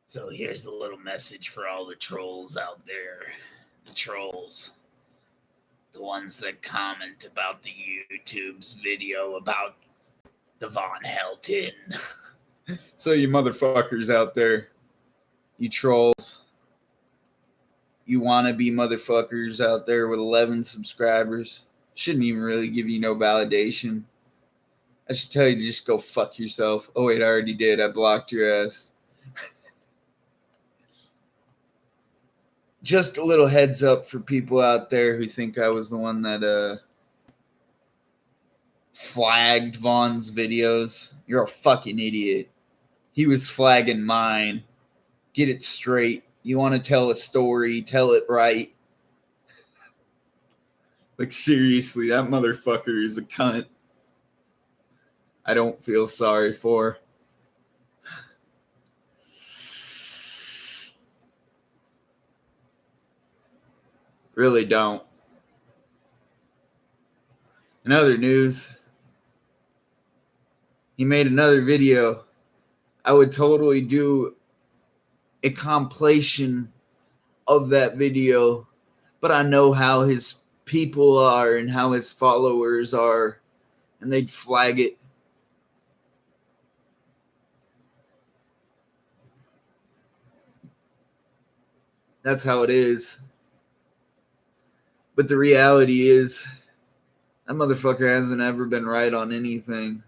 So here's a little message for all the trolls out there. The trolls. The ones that comment about the YouTube's video about the Von Helton. So you motherfuckers out there, you trolls, you wannabe motherfuckers out there with 11 subscribers, shouldn't even really give you no validation. I should tell you to just go fuck yourself. Oh wait, I already did. I blocked your ass. Just a little heads up for people out there who think I was the one that flagged Von's videos. You're a fucking idiot. He was flagging mine. Get it straight. You want to tell a story, tell it right. Like, seriously, that motherfucker is a cunt. I don't feel sorry for. Really don't. In other news, he made another video. I would totally do a compilation of that video, but I know how his people are and how his followers are, and they'd flag it. That's how it is. But the reality is, that motherfucker hasn't ever been right on anything.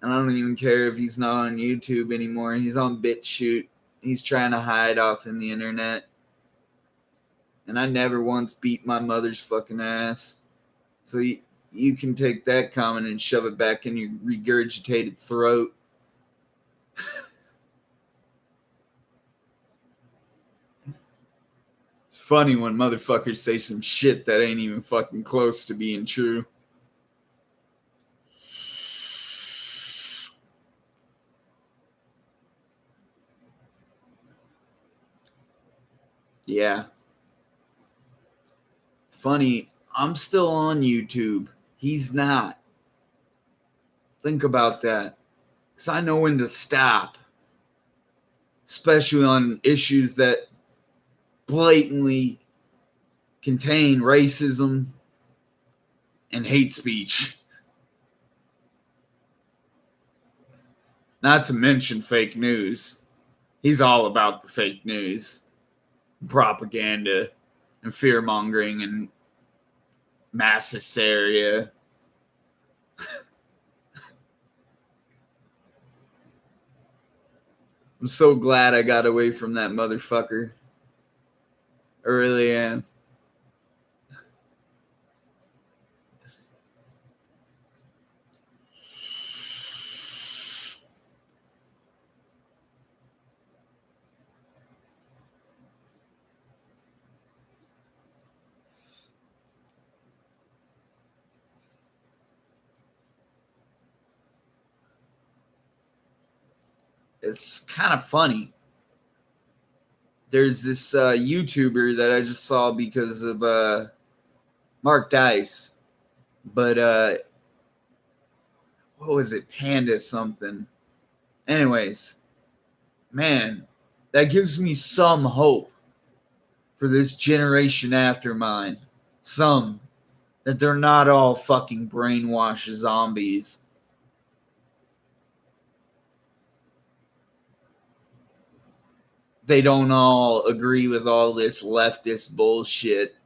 And I don't even care if he's not on YouTube anymore. He's on BitChute. He's trying to hide off in the internet. And I never once beat my mother's fucking ass. So you can take that comment and shove it back in your regurgitated throat. It's funny when motherfuckers say some shit that ain't even fucking close to being true. Yeah. It's funny. I'm still on YouTube. He's not. Think about that. Because I know when to stop. Especially on issues that blatantly contain racism and hate speech. Not to mention fake news. He's all about the fake news, propaganda, and fear-mongering and mass hysteria. I'm so glad I got away from that motherfucker. I really am. It's kind of funny. There's this YouTuber that I just saw because of Mark Dice. But what was it? Panda something. Anyways, man, that gives me some hope for this generation after mine. Some. That they're not all fucking brainwashed zombies. They don't all agree with all this leftist bullshit.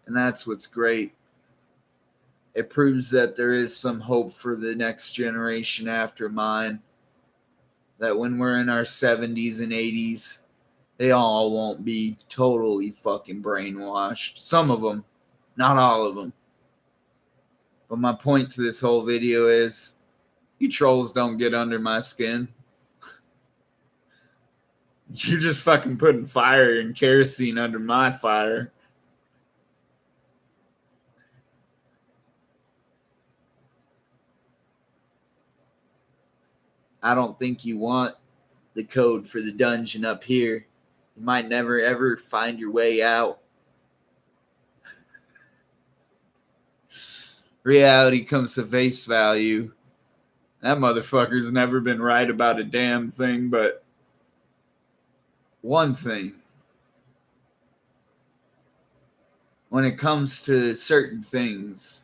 And that's what's great. It proves that there is some hope for the next generation after mine. That when we're in our 70s and 80s, they all won't be totally fucking brainwashed. Some of them, not all of them. But my point to this whole video is, you trolls don't get under my skin. You're just fucking putting fire and kerosene under my fire. I don't think you want the code for the dungeon up here. You might never ever find your way out. Reality comes to face value. That motherfucker's never been right about a damn thing, but one thing. When it comes to certain things,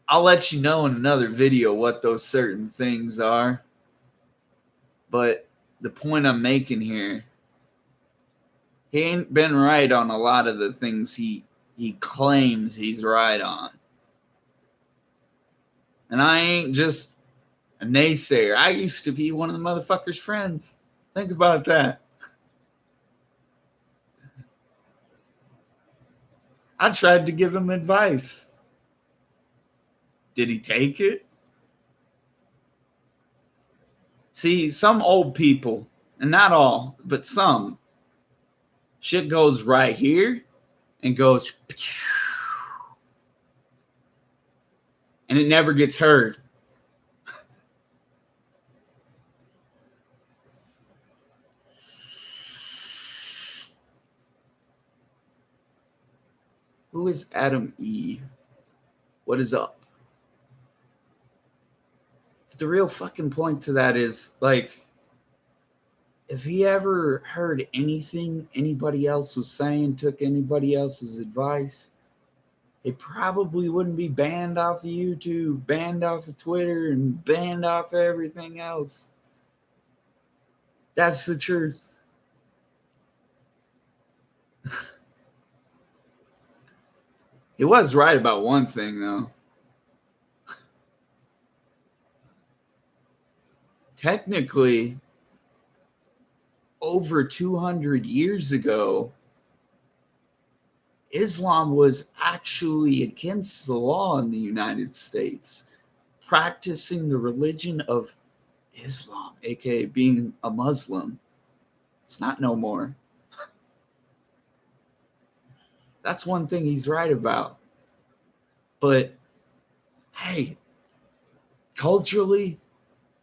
I'll let you know in another video what those certain things are. But the point I'm making here, he ain't been right on a lot of the things he claims he's right on. And I ain't just a naysayer. I used to be one of the motherfucker's friends. Think about that. I tried to give him advice. Did he take it? See, some old people, and not all, but some, shit goes right here and goes, and it never gets heard. Who is Adam E? What is up? But the real fucking point to that is, like, if he ever heard anything anybody else was saying, took anybody else's advice, it probably wouldn't be banned off of YouTube, banned off of Twitter, and banned off of everything else. That's the truth. He was right about one thing, though. Technically, over 200 years ago, Islam was actually against the law in the United States. Practicing the religion of Islam, aka being a Muslim, it's not no more. That's one thing he's right about. But hey, culturally,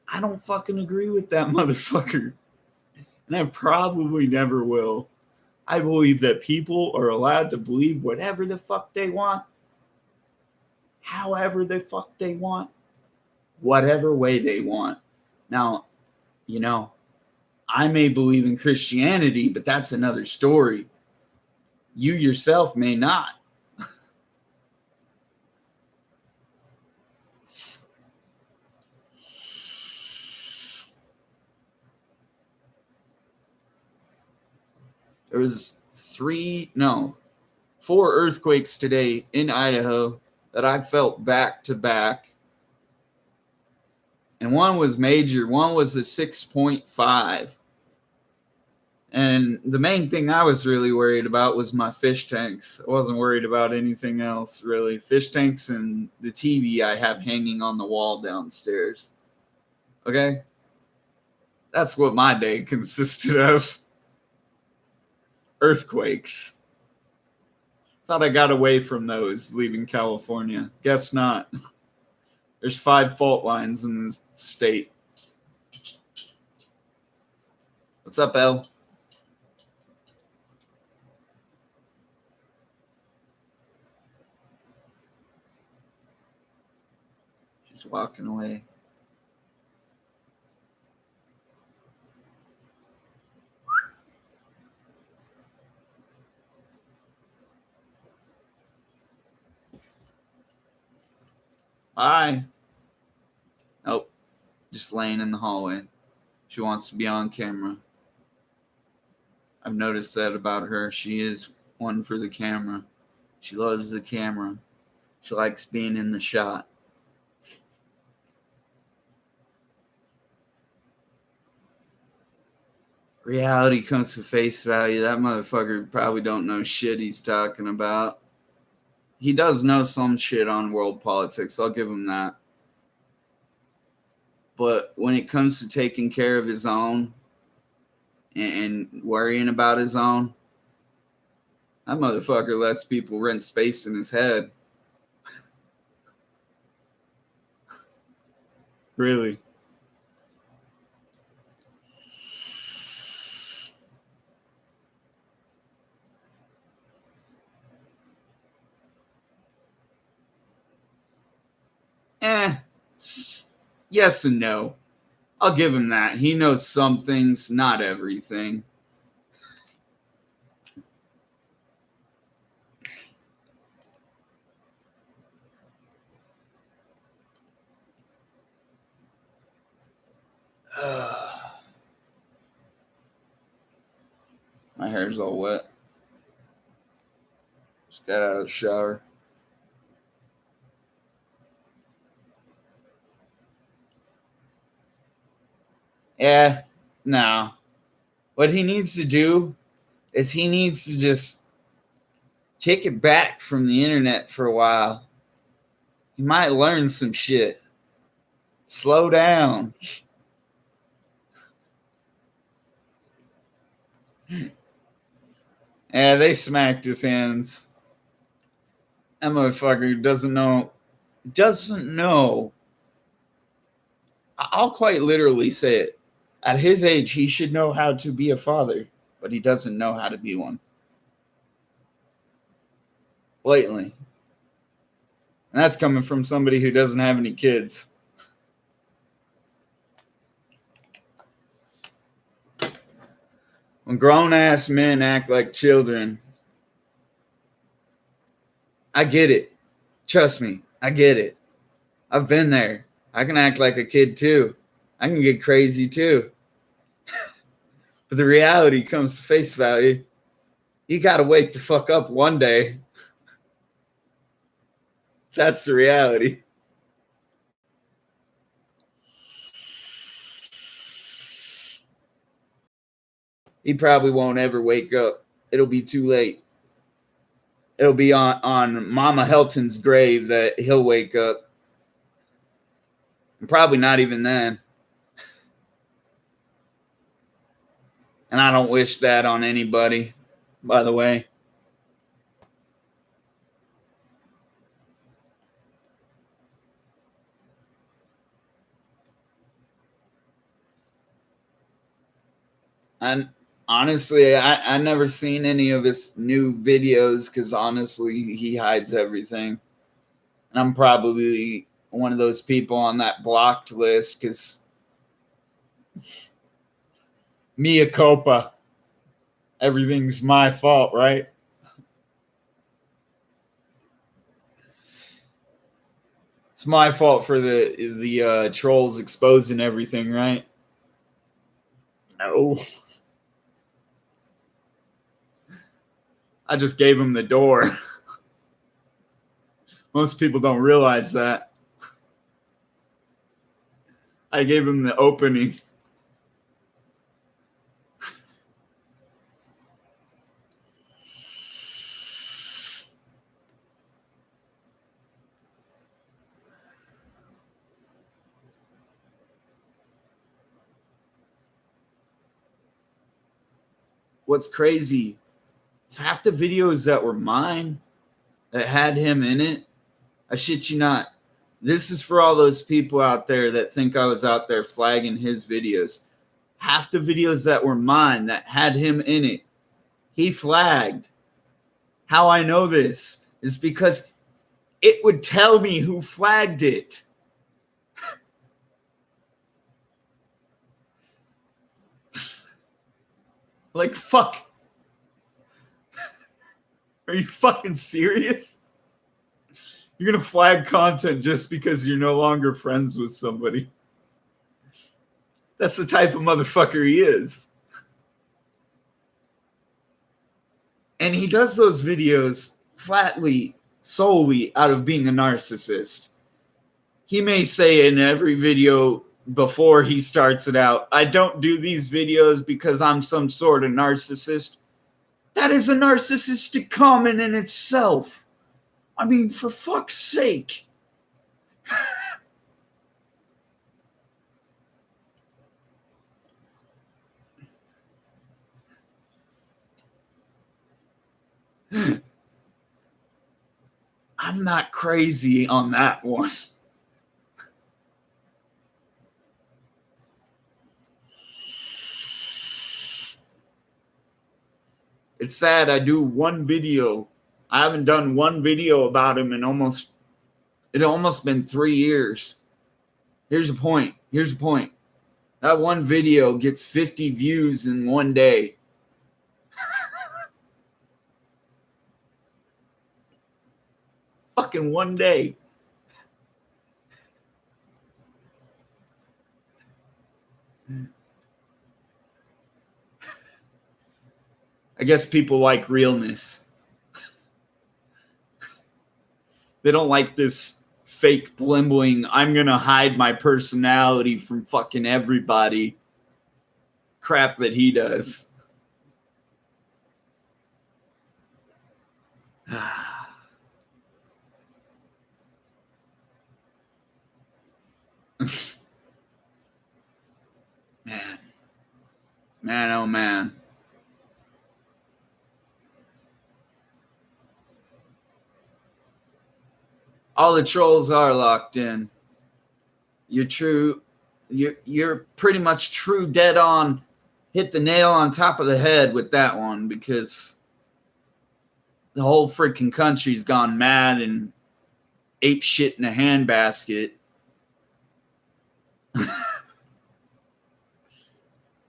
I don't fucking agree with that motherfucker. And I probably never will. I believe that people are allowed to believe whatever the fuck they want, however the fuck they want, whatever way they want. Now, you know, I may believe in Christianity, but that's another story. You yourself may not. There was 4 earthquakes today in Idaho that I felt back to back. And one was major. One was a 6.5. And the main thing I was really worried about was my fish tanks. I wasn't worried about anything else, really. Fish tanks and the TV I have hanging on the wall downstairs. Okay? That's what my day consisted of. Earthquakes. Thought I got away from those leaving California. Guess not. There's 5 fault lines in this state. What's up, Elle? She's walking away. Bye. Nope. Just laying in the hallway. She wants to be on camera. I've noticed that about her. She is one for the camera. She loves the camera. She likes being in the shot. Reality comes to face value. That motherfucker probably don't know shit he's talking about. He does know some shit on world politics. I'll give him that. But when it comes to taking care of his own and worrying about his own, that motherfucker lets people rent space in his head. Really. Yes and no. I'll give him that. He knows some things, not everything. My hair's all wet. Just got out of the shower. Yeah, no. What he needs to do is he needs to just kick it back from the internet for a while. He might learn some shit. Slow down. Yeah, they smacked his hands. That motherfucker doesn't know. I'll quite literally say it. At his age, he should know how to be a father, but he doesn't know how to be one. Blatantly. And that's coming from somebody who doesn't have any kids. When grown-ass men act like children, I get it. Trust me, I get it. I've been there. I can act like a kid too. I can get crazy too. But the reality comes to face value. You got to wake the fuck up one day. That's the reality. He probably won't ever wake up. It'll be too late. It'll be on Mama Helton's grave that he'll wake up. And probably not even then. And I don't wish that on anybody, by the way. And honestly, I never seen any of his new videos because honestly, he hides everything. And I'm probably one of those people on that blocked list because mea culpa. Everything's my fault, right? It's my fault for the trolls exposing everything, right? No. I just gave him the door. Most people don't realize that. I gave him the opening. What's crazy is half the videos that were mine that had him in it. I shit you not. This is for all those people out there that think I was out there flagging his videos. Half the videos that were mine that had him in it, he flagged. How I know this is because it would tell me who flagged it. Like, fuck. Are you fucking serious? You're going to flag content just because you're no longer friends with somebody. That's the type of motherfucker he is. And he does those videos flatly, solely out of being a narcissist. He may say in every video before he starts it out, I don't do these videos because I'm some sort of narcissist. That is a narcissistic comment in itself. I mean, for fuck's sake. I'm not crazy on that one. It's sad. I do one video. I haven't done one video about him in almost been 3 years. Here's the point. That one video gets 50 views in one day. Fucking one day. I guess people like realness. They don't like this fake blimbling, I'm going to hide my personality from fucking everybody crap that he does. Man, oh man. All the trolls are locked in. You're pretty much true dead on. Hit the nail on top of the head with that one, because the whole freaking country's gone mad and ape shit in a handbasket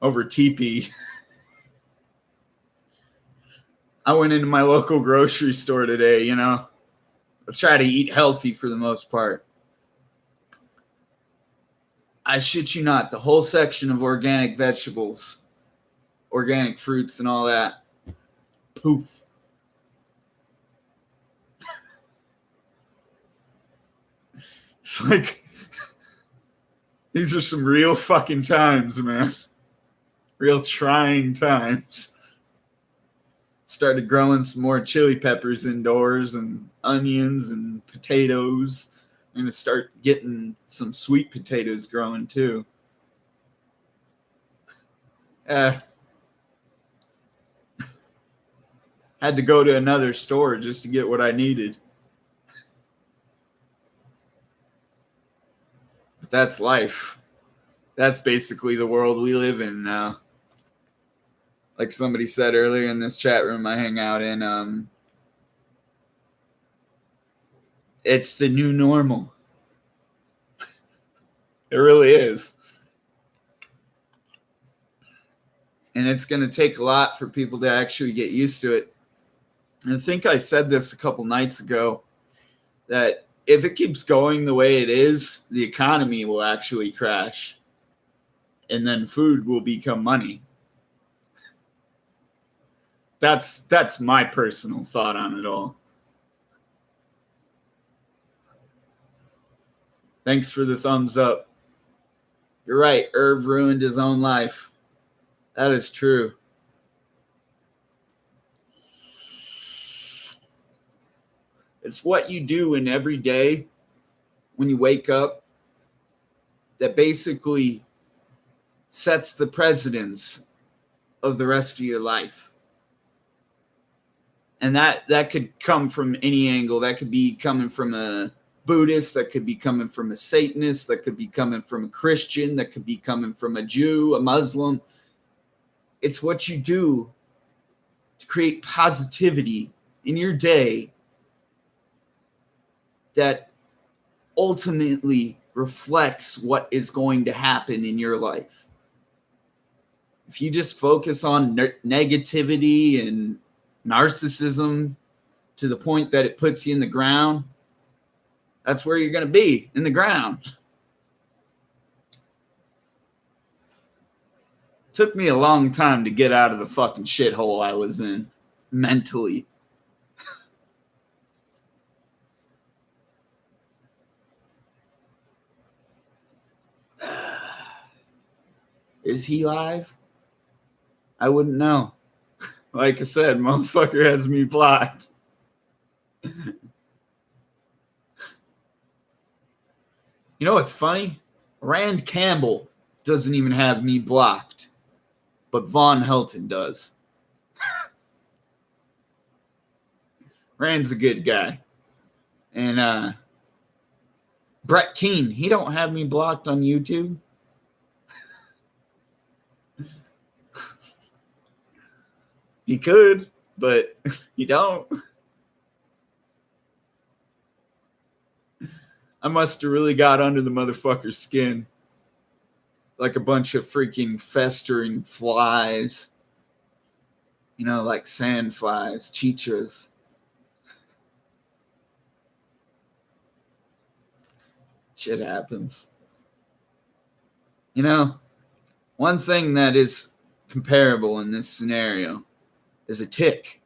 over TP. I went into my local grocery store today, I try to eat healthy for the most part. I shit you not, the whole section of organic vegetables, organic fruits and all that, poof. It's like, these are some real fucking times, man. Real trying times. Started growing some more chili peppers indoors and onions and potatoes. I'm going to start getting some sweet potatoes growing too. Had to go to another store just to get what I needed. But that's life. That's basically the world we live in now. Like somebody said earlier in this chat room I hang out in, it's the new normal. It really is. And it's going to take a lot for people to actually get used to it. And I think I said this a couple nights ago, that if it keeps going the way it is, the economy will actually crash. And then food will become money. That's my personal thought on it all. Thanks for the thumbs up. You're right. Irv ruined his own life. That is true. It's what you do in every day when you wake up that basically sets the precedence of the rest of your life. And that could come from any angle. That could be coming from a Buddhist, that could be coming from a Satanist, that could be coming from a Christian, that could be coming from a Jew, a Muslim. It's what you do to create positivity in your day that ultimately reflects what is going to happen in your life. If you just focus on negativity and narcissism to the point that it puts you in the ground, that's where you're going to be, in the ground. Took me a long time to get out of the fucking shithole I was in mentally. Is he live? I wouldn't know. Like I said, motherfucker has me blocked. You know what's funny? Rand Campbell doesn't even have me blocked, but Von Helton does. Rand's a good guy. And Brett Keane, he don't have me blocked on YouTube. He could. but you don't. I must have really got under the motherfucker's skin. Like a bunch of freaking festering flies. You know, like sand flies, chichas. Shit happens. You know, one thing that is comparable in this scenario is a tick.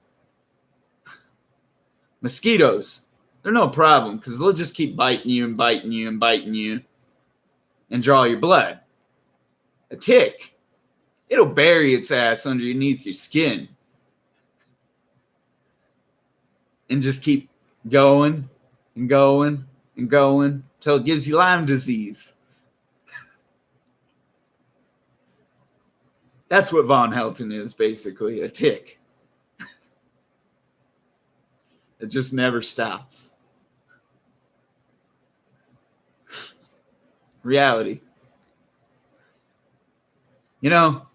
Mosquitoes, they're no problem because they'll just keep biting you and biting you and biting you and draw your blood. A tick, it'll bury its ass underneath your skin and just keep going and going and going till it gives you Lyme disease. That's what Von Helton is, basically, a tick. It just never stops. Reality. You know,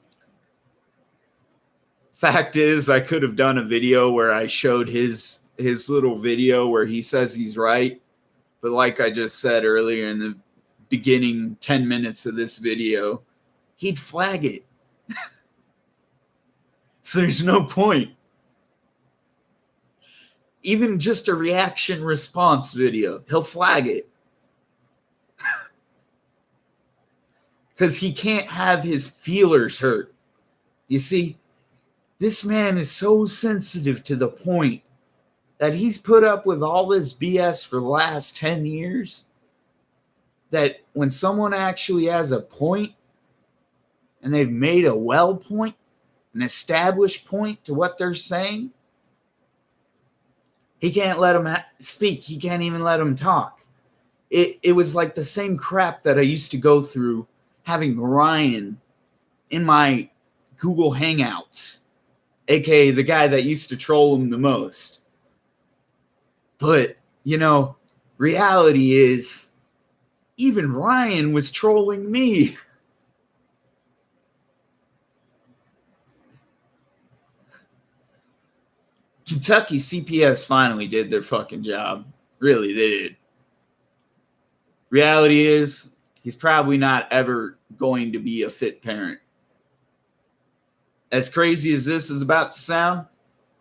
fact is, I could have done a video where I showed his little video where he says he's right. But like I just said earlier in the beginning 10 minutes of this video, he'd flag it. So there's no point. Even just a reaction response video, he'll flag it. Because he can't have his feelers hurt. You see, this man is so sensitive to the point that he's put up with all this BS for the last 10 years that when someone actually has a point and they've made a well point, an established point to what they're saying, he can't let them speak. He can't even let them talk. It was like the same crap that I used to go through having Ryan in my Google Hangouts, aka the guy that used to troll him the most. But, you know, reality is even Ryan was trolling me. Kentucky CPS finally did their fucking job. Really, they did. Reality is, he's probably not ever going to be a fit parent. As crazy as this is about to sound,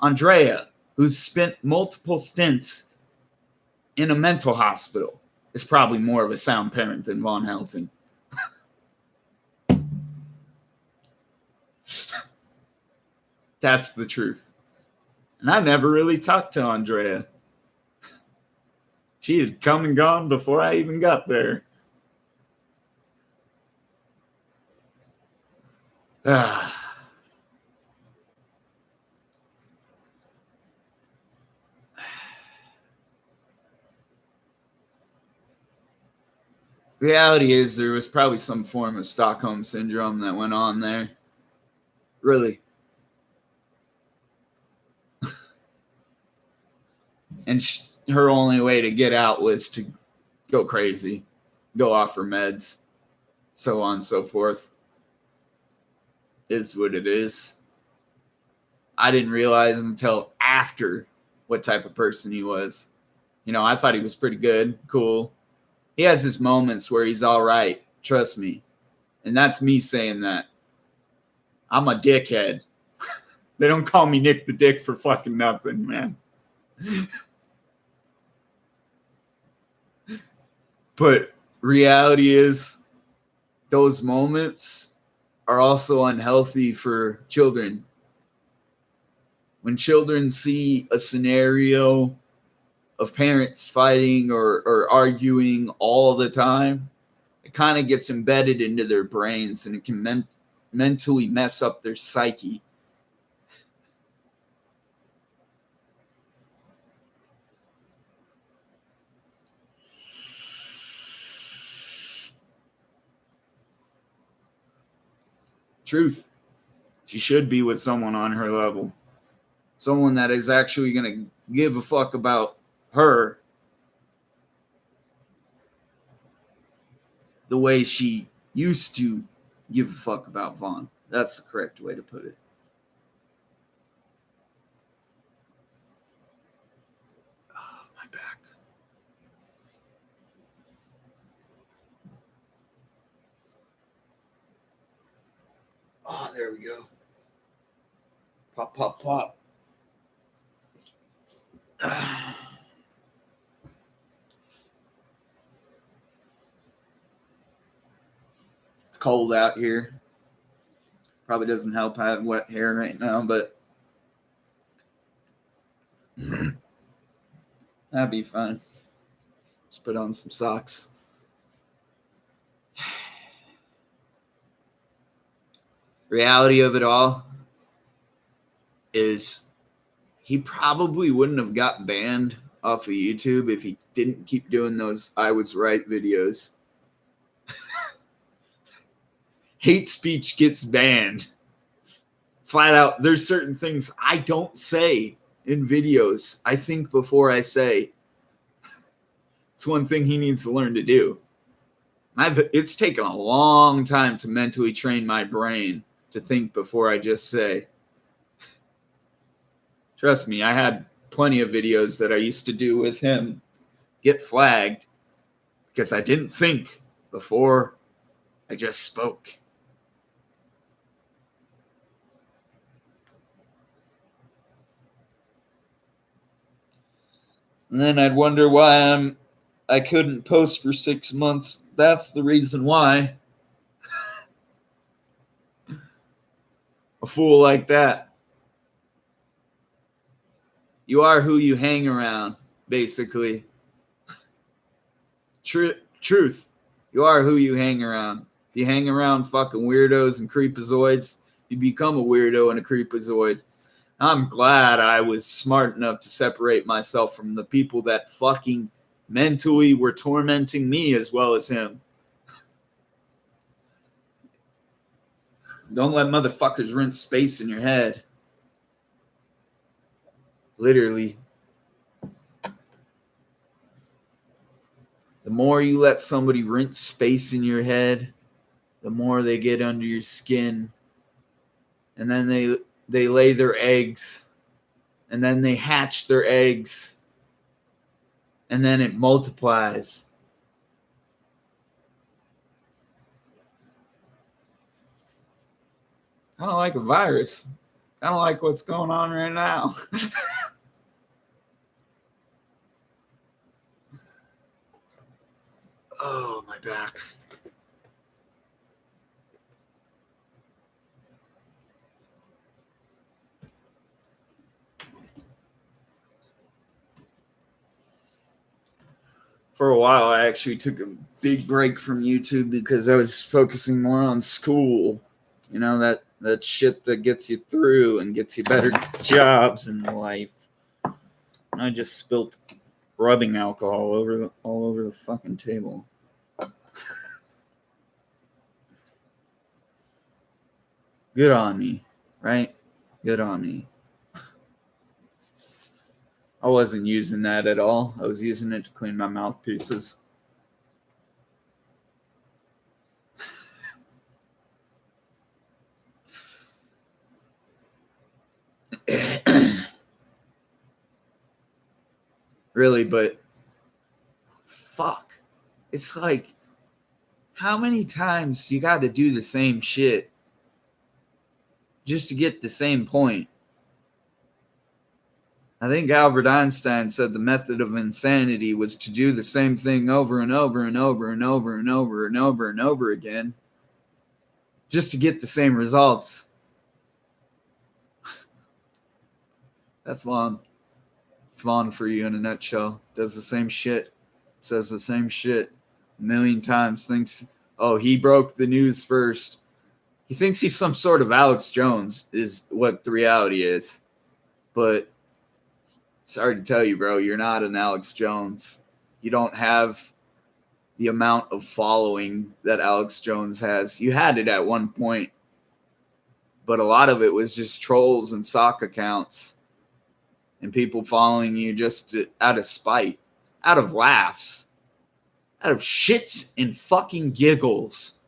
Andrea, who's spent multiple stints in a mental hospital, is probably more of a sound parent than Von Helton. That's the truth. And I never really talked to Andrea. She had come and gone before I even got there. Reality is there was probably some form of Stockholm syndrome that went on there. Really. And her only way to get out was to go crazy, go off her meds, so on and so forth. Is what it is. I didn't realize until after what type of person he was. You know, I thought he was pretty good, cool. He has his moments where he's all right, trust me. And that's me saying that. I'm a dickhead. They don't call me Nick the Dick for fucking nothing, man. But reality is, those moments are also unhealthy for children. When children see a scenario of parents fighting or arguing all the time, it kind of gets embedded into their brains and it can mentally mess up their psyche. Truth. She should be with someone on her level. Someone that is actually going to give a fuck about her the way she used to give a fuck about Vaughn. That's the correct way to put it. There we go. Pop, pop, pop. It's cold out here. Probably doesn't help I have wet hair right now, but that'd be fine. Just put on some socks. Reality of it all is he probably wouldn't have got banned off of YouTube if he didn't keep doing those I was right videos. Hate speech gets banned. Flat out, there's certain things I don't say in videos. I think before I say. It's one thing he needs to learn to do. It's taken a long time to mentally train my brain to think before I just say. Trust me, I had plenty of videos that I used to do with him get flagged because I didn't think before I just spoke. And then I'd wonder why I couldn't post for 6 months. That's the reason why. A fool like that. You are who you hang around, basically. Truth. You are who you hang around. If you hang around fucking weirdos and creepazoids, you become a weirdo and a creepazoid. I'm glad I was smart enough to separate myself from the people that fucking mentally were tormenting me as well as him. Don't let motherfuckers rent space in your head. Literally. The more you let somebody rent space in your head, the more they get under your skin. And then they lay their eggs. And then they hatch their eggs. And then it multiplies. Kind of like a virus. Kind of like what's going on right now. Oh, my back. For a while, I actually took a big break from YouTube because I was focusing more on school. You know, that shit that gets you through and gets you better jobs in life. And I just spilled rubbing alcohol all over the fucking table. Good on me, right? Good on me. I wasn't using that at all. I was using it to clean my mouthpieces. Really, but fuck. It's like, how many times you got to do the same shit just to get the same point? I think Albert Einstein said the method of insanity was to do the same thing over and over and over and over and over and over and over again just to get the same results. That's Vaughn. It's Vaughn for you in a nutshell. Does the same shit. Says the same shit a million times. Thinks, oh, he broke the news first. He thinks he's some sort of Alex Jones is what the reality is. But sorry to tell you, bro, you're not an Alex Jones. You don't have the amount of following that Alex Jones has. You had it at one point, but a lot of it was just trolls and sock accounts and people following you just out of spite, out of laughs, out of shits and fucking giggles.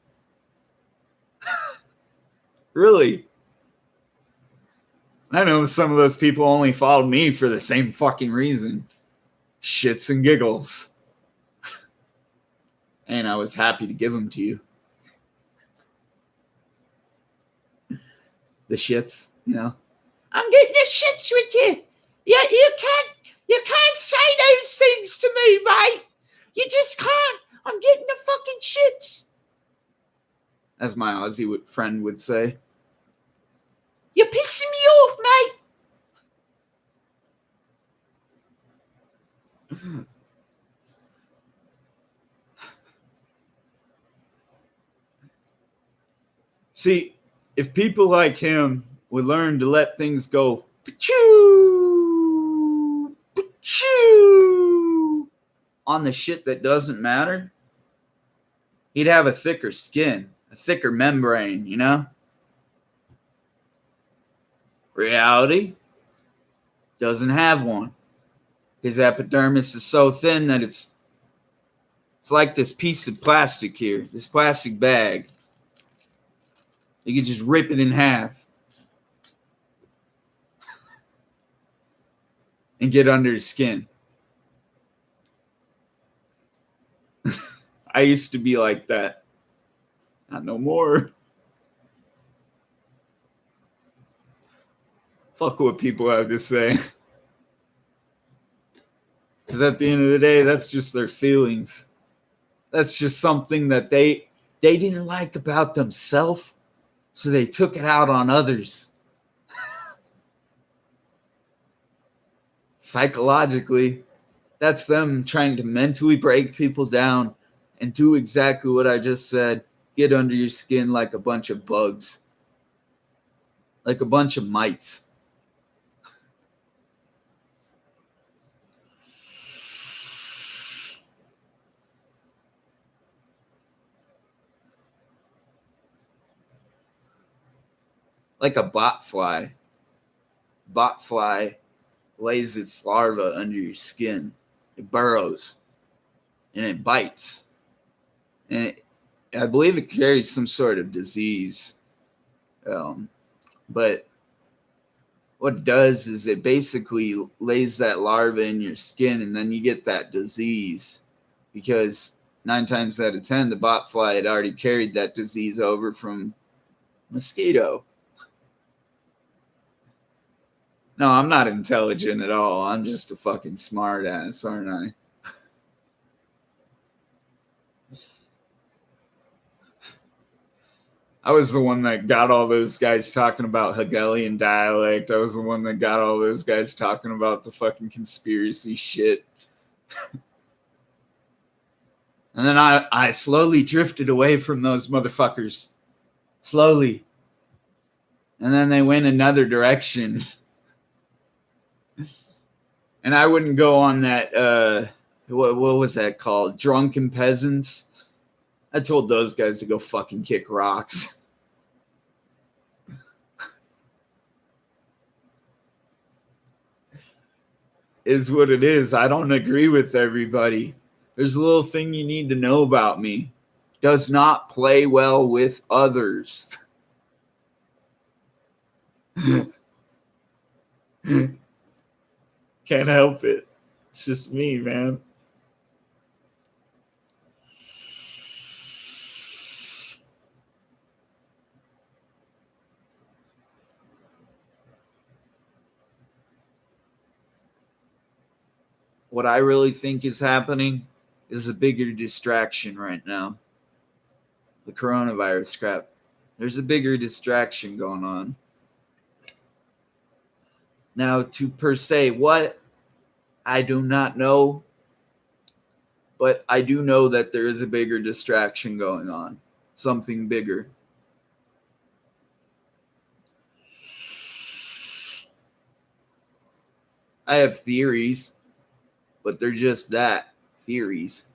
Really. I know some of those people only followed me for the same fucking reason. Shits and giggles. And I was happy to give them to you. the shits, you know. I'm getting the shits with you. You can't say those things to me, mate. You just can't. I'm getting the fucking shits. As my Aussie friend would say. You're pissing me off, mate. See, if people like him would learn to let things go on the shit that doesn't matter, he'd have a thicker skin, a thicker membrane, you know? Reality doesn't have one. His epidermis is so thin that it's like this piece of plastic here, this plastic bag. You could just rip it in half and get under his skin. I used to be like that. Not no more. Fuck what people have to say. Because at the end of the day, that's just their feelings. That's just something that they didn't like about themselves, so they took it out on others. Psychologically, that's them trying to mentally break people down and do exactly what I just said. Get under your skin like a bunch of bugs. Like a bunch of mites. Like a botfly. Botfly lays its larva under your skin. It burrows. And it bites. And I believe it carries some sort of disease. But what it does is it basically lays that larva in your skin, and then you get that disease. Because 9 times out of 10, the botfly had already carried that disease over from mosquito. No, I'm not intelligent at all. I'm just a fucking smart ass, aren't I? I was the one that got all those guys talking about Hegelian dialect. I was the one that got all those guys talking about the fucking conspiracy shit. And then I slowly drifted away from those motherfuckers. Slowly. And then they went another direction. And I wouldn't go on that, what was that called? Drunken Peasants. I told those guys to go fucking kick rocks. Is what it is. I don't agree with everybody. There's a little thing you need to know about me. Does not play well with others. Can't help it. It's just me, man. What I really think is happening is a bigger distraction right now. The coronavirus crap. There's a bigger distraction going on. Now, to per se, what? I do not know. But I do know that there is a bigger distraction going on. Something bigger. I have theories, but they're just that, theories.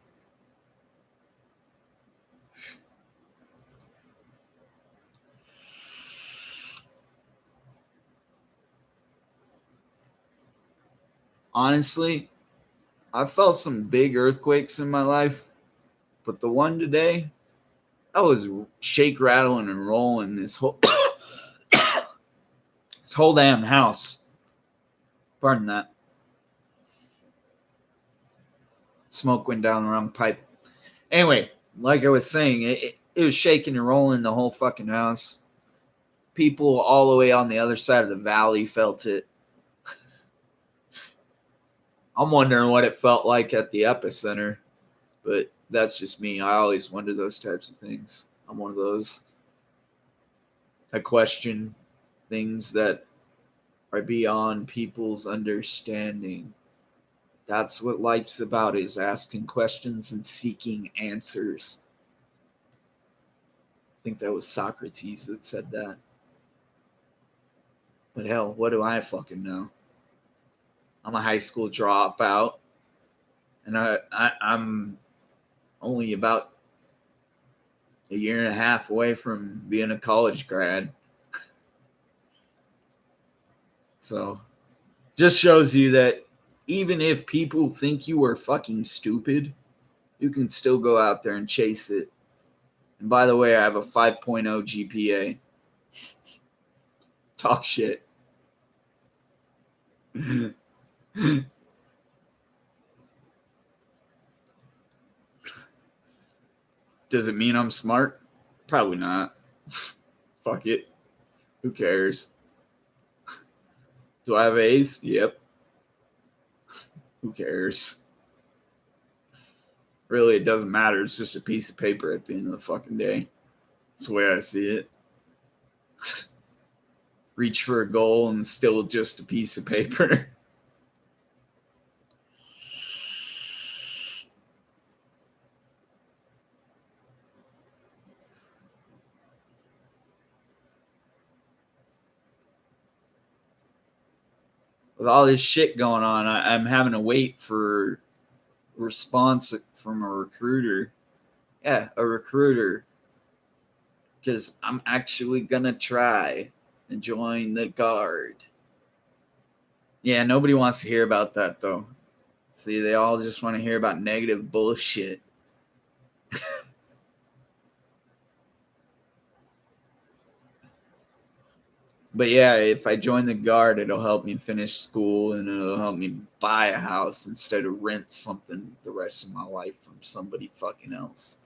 Honestly, I've felt some big earthquakes in my life, but the one today, I was shake, rattling, and rolling this whole this whole damn house. Pardon that. Smoke went down the wrong pipe. Anyway, like I was saying, it was shaking and rolling the whole fucking house. people all the way on the other side of the valley felt it. I'm wondering what it felt like at the epicenter, but that's just me. I always wonder those types of things. I'm one of those. I question things that are beyond people's understanding. That's what life's about, is asking questions and seeking answers. I think that was Socrates that said that. But hell, what do I fucking know? I'm a high school dropout, and I'm only about a year and a half away from being a college grad. So, just shows you that even if people think you are fucking stupid, you can still go out there and chase it. And by the way, I have a 5.0 GPA. Talk shit. Does it mean I'm smart? Probably not. Fuck it. Who cares? Do I have A's? Yep. Who cares? Really, it doesn't matter. It's just a piece of paper at the end of the fucking day. That's the way I see it. Reach for a goal and still just a piece of paper. With all this shit going on, I'm having to wait for a response from a recruiter. Yeah, a recruiter. Because I'm actually going to try and join the Guard. Yeah, nobody wants to hear about that, though. See, they all just want to hear about negative bullshit. But yeah, if I join the Guard, it'll help me finish school and it'll help me buy a house instead of rent something the rest of my life from somebody fucking else.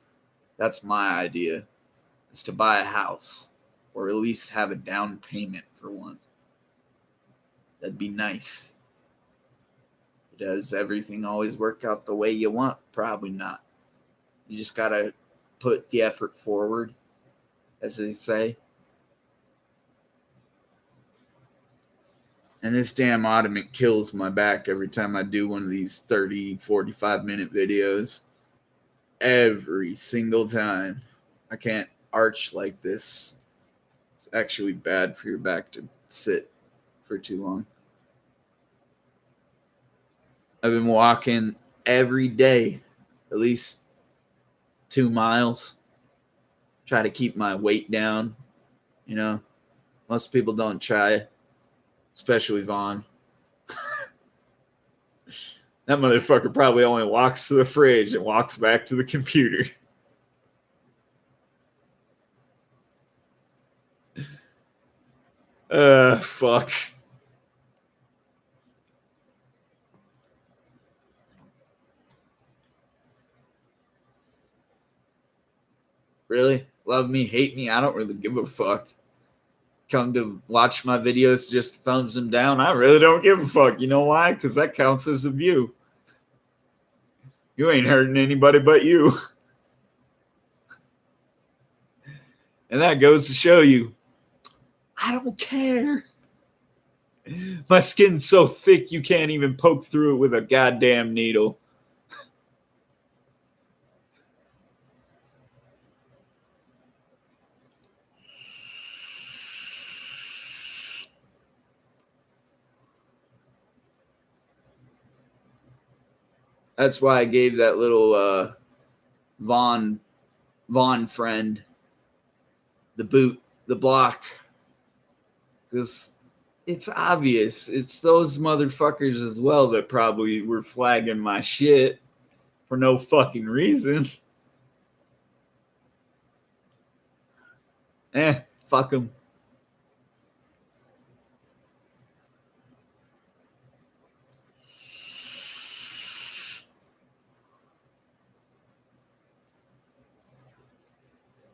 That's my idea, is to buy a house or at least have a down payment for one. That'd be nice. Does everything always work out the way you want? Probably not. You just gotta put the effort forward, as they say. And this damn ottoman kills my back every time I do one of these 30, 45-minute videos. Every single time. I can't arch like this. It's actually bad for your back to sit for too long. I've been walking every day, at least 2 miles. Try to keep my weight down. You know, most people don't try, especially Vaughn. That motherfucker probably only walks to the fridge and walks back to the computer. Fuck. Really? Love me, hate me, I don't really give a fuck. Come to watch my videos, just thumbs them down. I really don't give a fuck. You know why? Because that counts as a view. You ain't hurting anybody but you. And that goes to show you, I don't care. My skin's so thick you can't even poke through it with a goddamn needle. That's why I gave that little Vaughn friend the boot, the block. Because it's obvious. It's those motherfuckers as well that probably were flagging my shit for no fucking reason. Fuck them.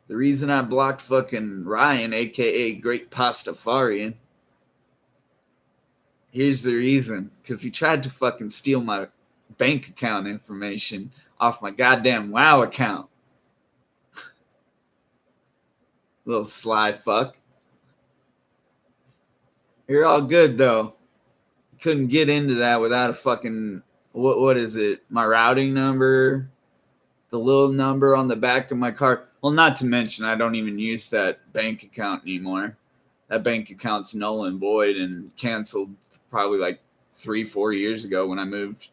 The reason I blocked fucking Ryan, aka Great Pastafarian, here's the reason. Because he tried to fucking steal my bank account information off my goddamn WoW account. Little sly fuck. You're all good though. Couldn't get into that without a fucking what is it? My routing number, the little number on the back of my card. Well, not to mention I don't even use that bank account anymore. That bank account's null and void and canceled probably like 3-4 years ago when I moved.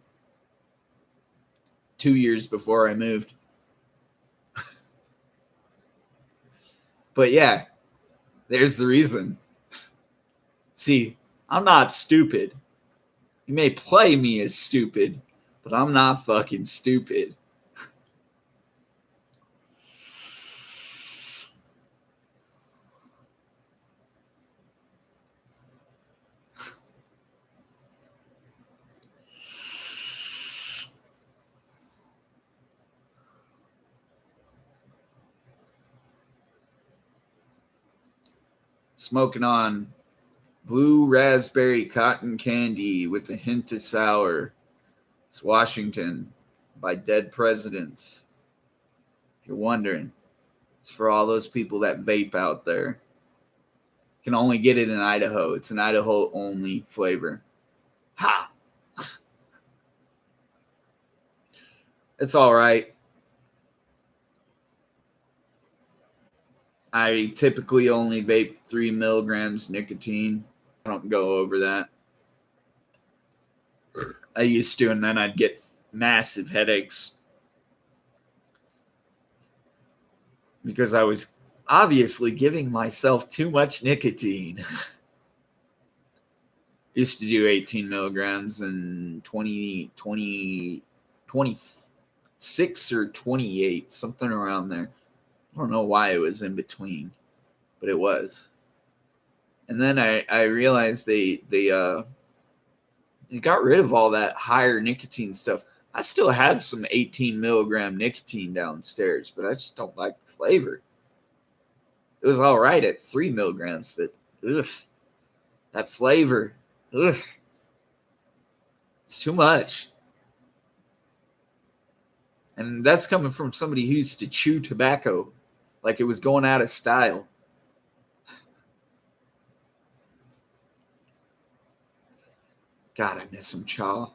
2 years before I moved. But yeah, there's the reason. See, I'm not stupid. You may play me as stupid, but I'm not fucking stupid. Smoking on blue raspberry cotton candy with a hint of sour. It's Washington by Dead Presidents. If you're wondering, it's for all those people that vape out there. You can only get it in Idaho. It's an Idaho only flavor. Ha! It's all right. I typically only vape 3 milligrams nicotine. I don't go over that. I used to, and then I'd get massive headaches because I was obviously giving myself too much nicotine. Used to do 18 milligrams and 26 or 28, something around there. I don't know why it was in between, but it was. And then I realized they got rid of all that higher nicotine stuff. I still have some 18 milligram nicotine downstairs, but I just don't like the flavor. It was all right at 3 milligrams, but that flavor, it's too much. And that's coming from somebody who used to chew tobacco like it was going out of style. God, I miss some chaw.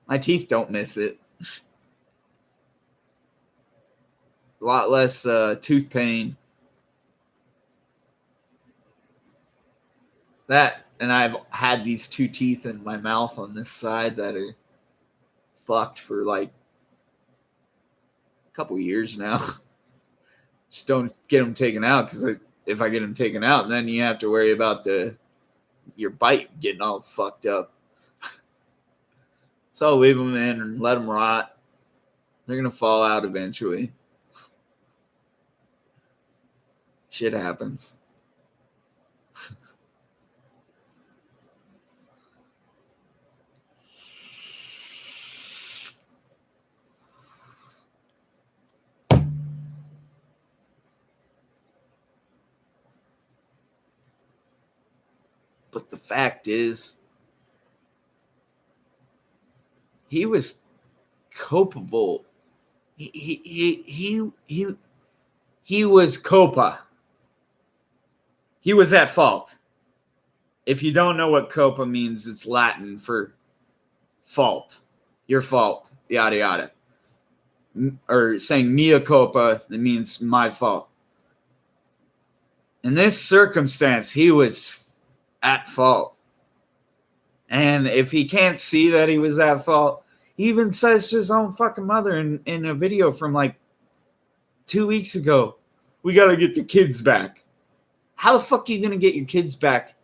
My teeth don't miss it. A lot less tooth pain. That, and I've had these 2 teeth in my mouth on this side that are fucked for like a couple years now. Just don't get them taken out, because if I get them taken out, then you have to worry about your bite getting all fucked up. So I'll leave them in and let them rot. They're going to fall out eventually. Shit happens. But the fact is, he was culpable. He was culpa. He was at fault. If you don't know what culpa means, it's Latin for fault. Your fault. Yada yada. Or saying mea culpa, that means my fault. In this circumstance, he was at fault. And if he can't see that he was at fault, he even says to his own fucking mother in a video from like 2 weeks ago, we got to get the kids back. How the fuck are you going to get your kids back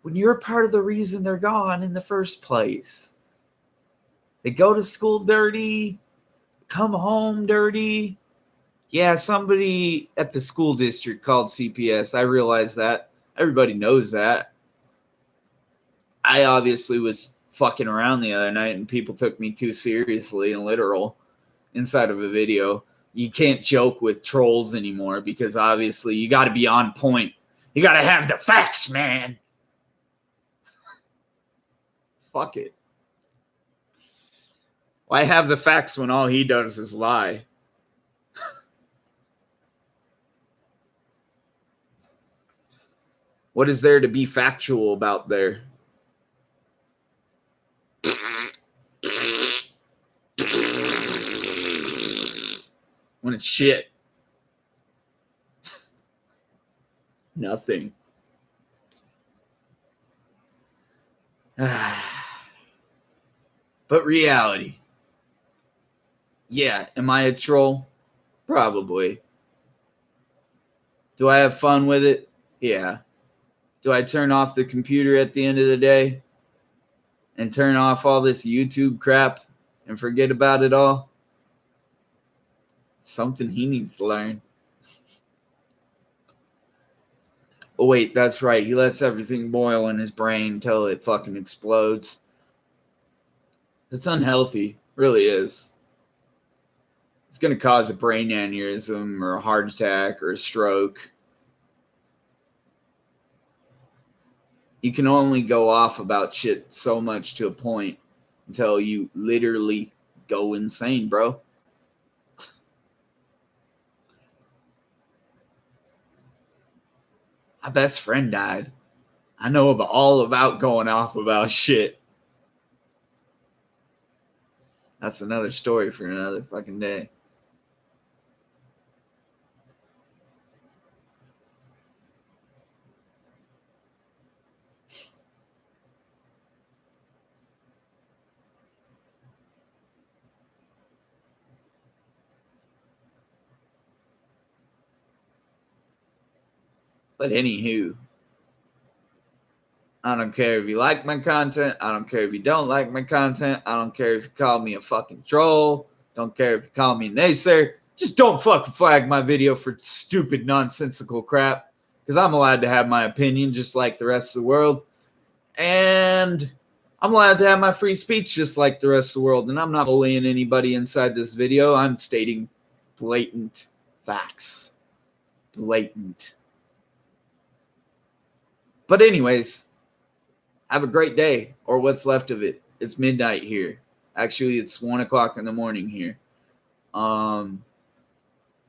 when you're a part of the reason they're gone in the first place? They go to school dirty, come home dirty. Yeah, somebody at the school district called CPS. I realize that. Everybody knows that. I obviously was fucking around the other night and people took me too seriously and literal inside of a video. You can't joke with trolls anymore because obviously you got to be on point. You got to have the facts, man. Fuck it. Why have the facts when all he does is lie? What is there to be factual about there? When it's shit. Nothing. But reality. Yeah, am I a troll? Probably. Do I have fun with it? Yeah. Do I turn off the computer at the end of the day and turn off all this YouTube crap and forget about it all? Something he needs to learn. Oh, wait, that's right. He lets everything boil in his brain until it fucking explodes. It's unhealthy. Really is. It's going to cause a brain aneurysm or a heart attack or a stroke. You can only go off about shit so much to a point until you literally go insane, bro. My best friend died. I know all about going off about shit. That's another story for another fucking day. But anywho, I don't care if you like my content. I don't care if you don't like my content. I don't care if you call me a fucking troll. Don't care if you call me a naysayer. Just don't fucking flag my video for stupid, nonsensical crap. Because I'm allowed to have my opinion just like the rest of the world. And I'm allowed to have my free speech just like the rest of the world. And I'm not bullying anybody inside this video. I'm stating blatant facts. Blatant. But anyways, have a great day, or what's left of it. It's midnight here. Actually, it's 1 o'clock in the morning here. I'm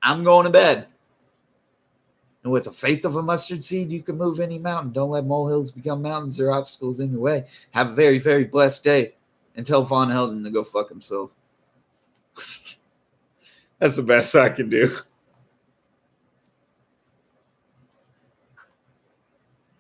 going to bed. And with the faith of a mustard seed, you can move any mountain. Don't let molehills become mountains or obstacles in your way. Have a very, very blessed day. And tell Von Helden to go fuck himself. That's the best I can do.